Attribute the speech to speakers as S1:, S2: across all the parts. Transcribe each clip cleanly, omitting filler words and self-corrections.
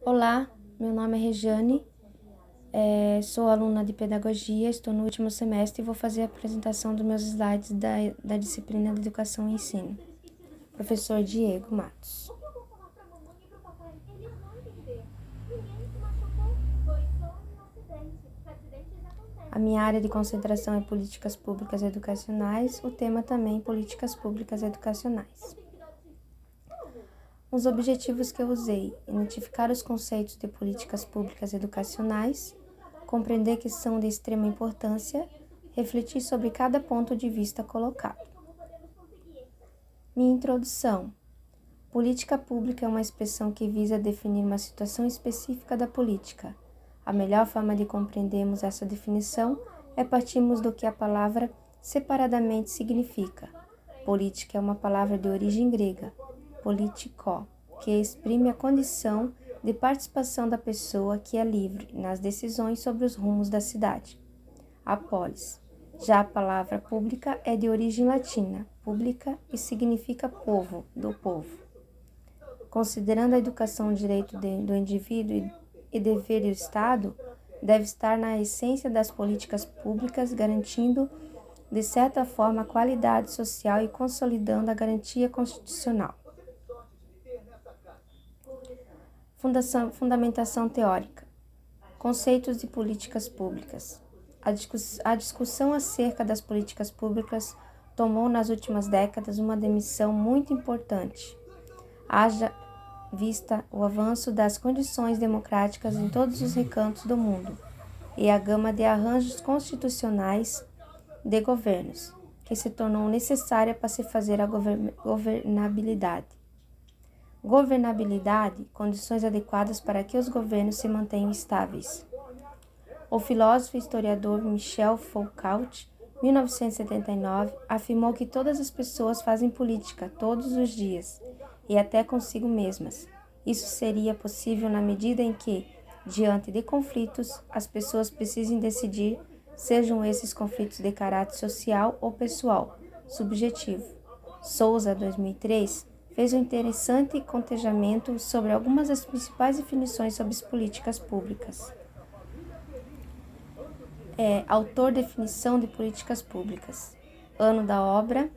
S1: Olá, meu nome é Regiane, sou aluna de Pedagogia, estou no último semestre e vou fazer a apresentação dos meus slides da disciplina de Educação e Ensino. Professor Diego Matos. A minha área de concentração é Políticas Públicas Educacionais, o tema também Políticas Públicas Educacionais. Os objetivos que eu usei: identificar os conceitos de políticas públicas educacionais, compreender que são de extrema importância, refletir sobre cada ponto de vista colocado. Minha introdução. Política pública é uma expressão que visa definir uma situação específica da política. A melhor forma de compreendermos essa definição é partirmos do que a palavra separadamente significa. Política é uma palavra de origem grega, politikó, que exprime a condição de participação da pessoa que é livre nas decisões sobre os rumos da cidade. A polis. Já a palavra pública é de origem latina, publica, e significa povo, do povo. Considerando a educação direito do indivíduo e dever do Estado, deve estar na essência das políticas públicas, garantindo, de certa forma, a qualidade social e consolidando a garantia constitucional. Fundamentação teórica. Conceitos de políticas públicas. A discussão acerca das políticas públicas tomou nas últimas décadas uma dimensão muito importante. Haja vista o avanço das condições democráticas em todos os recantos do mundo e a gama de arranjos constitucionais de governos, que se tornou necessária para se fazer a governabilidade. Governabilidade, condições adequadas para que os governos se mantenham estáveis. O filósofo e historiador Michel Foucault, 1979, afirmou que todas as pessoas fazem política todos os dias, e até consigo mesmas. Isso seria possível na medida em que, diante de conflitos, as pessoas precisem decidir, sejam esses conflitos de caráter social ou pessoal, subjetivo. Souza, 2003, fez um interessante contejamento sobre algumas das principais definições sobre as políticas públicas. Autor definição de políticas públicas. Ano da obra,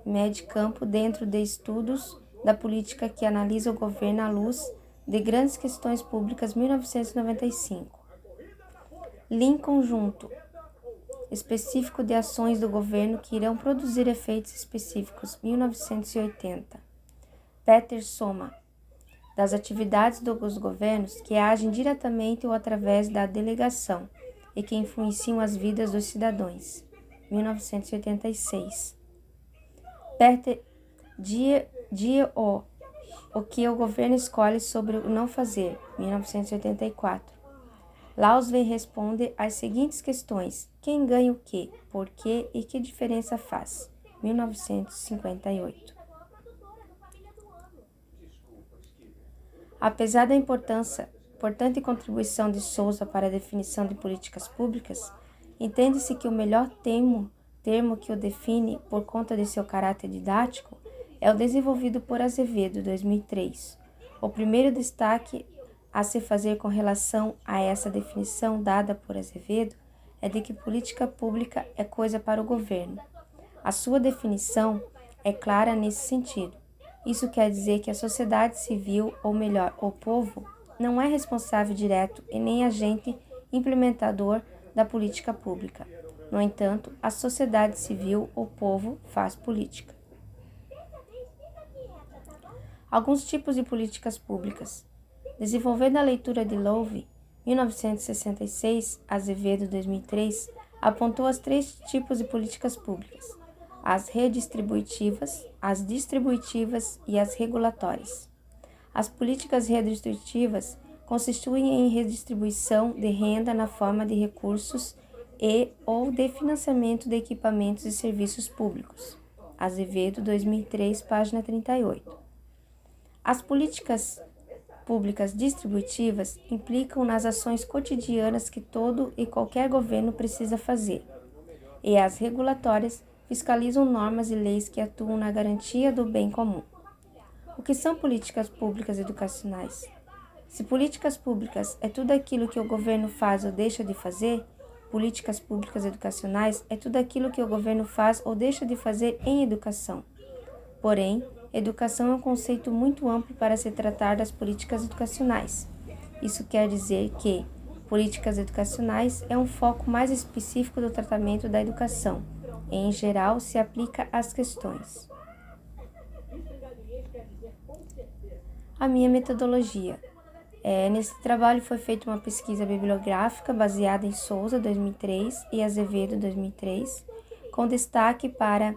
S1: Med Campo, dentro de estudos da política que analisa o governo à luz de grandes questões públicas, 1995. Link conjunto específico de ações do governo que irão produzir efeitos específicos, 1980. Peter Soma, das atividades dos governos que agem diretamente ou através da delegação e que influenciam as vidas dos cidadãos, 1986. Peter o que o governo escolhe sobre o não fazer, 1984. Lauswey responde às seguintes questões: quem ganha o quê, por quê e que diferença faz, 1958. Apesar da importante contribuição de Souza para a definição de políticas públicas, entende-se que o melhor termo que o define, por conta de seu caráter didático, é o desenvolvido por Azevedo, 2003. O primeiro destaque a se fazer com relação a essa definição dada por Azevedo é de que política pública é coisa para o governo. A sua definição é clara nesse sentido. Isso quer dizer que a sociedade civil, ou melhor, o povo, não é responsável direto e nem agente implementador da política pública. No entanto, a sociedade civil, o povo, faz política. Alguns tipos de políticas públicas. Desenvolvendo a leitura de Lowe, 1966, Azevedo, 2003, apontou os 3 tipos de políticas públicas: as redistributivas, as distributivas e as regulatórias. As políticas redistributivas consistem em redistribuição de renda na forma de recursos e ou de financiamento de equipamentos e serviços públicos. Azevedo, 2003, página 38. As políticas públicas distributivas implicam nas ações cotidianas que todo e qualquer governo precisa fazer, e as regulatórias fiscalizam normas e leis que atuam na garantia do bem comum. O que são políticas públicas educacionais? Se políticas públicas é tudo aquilo que o governo faz ou deixa de fazer, políticas públicas educacionais é tudo aquilo que o governo faz ou deixa de fazer em educação. Porém, educação é um conceito muito amplo para se tratar das políticas educacionais. Isso quer dizer que políticas educacionais é um foco mais específico do tratamento da educação e, em geral, se aplica às questões. A minha metodologia. Nesse trabalho foi feita uma pesquisa bibliográfica baseada em Souza, 2003, e Azevedo, 2003, com destaque para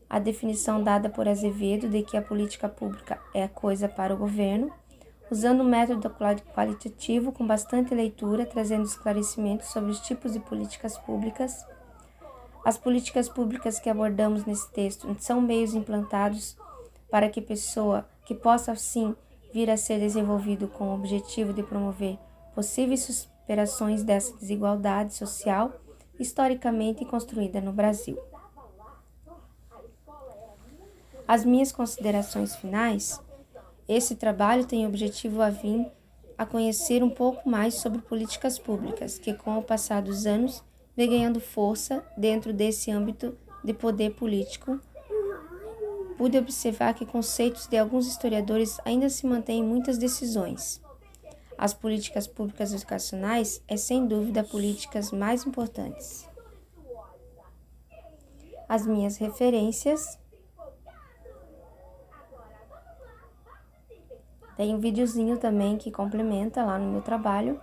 S1: a definição dada por Azevedo de que a política pública é a coisa para o governo, usando um método qualitativo com bastante leitura, trazendo esclarecimentos sobre os tipos de políticas públicas. As políticas públicas que abordamos nesse texto são meios implantados para que possa, assim, vir a ser desenvolvido com o objetivo de promover possíveis superações dessa desigualdade social historicamente construída no Brasil. As minhas considerações finais. Esse trabalho tem o objetivo a vir a conhecer um pouco mais sobre políticas públicas, que com o passar dos anos vem ganhando força dentro desse âmbito de poder político. Pude observar que conceitos de alguns historiadores ainda se mantêm em muitas decisões. As políticas públicas educacionais é sem dúvida políticas mais importantes. As minhas referências. Tem um videozinho também que complementa lá no meu trabalho.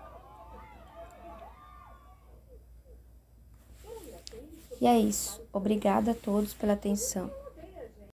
S1: E é isso. Obrigada a todos pela atenção.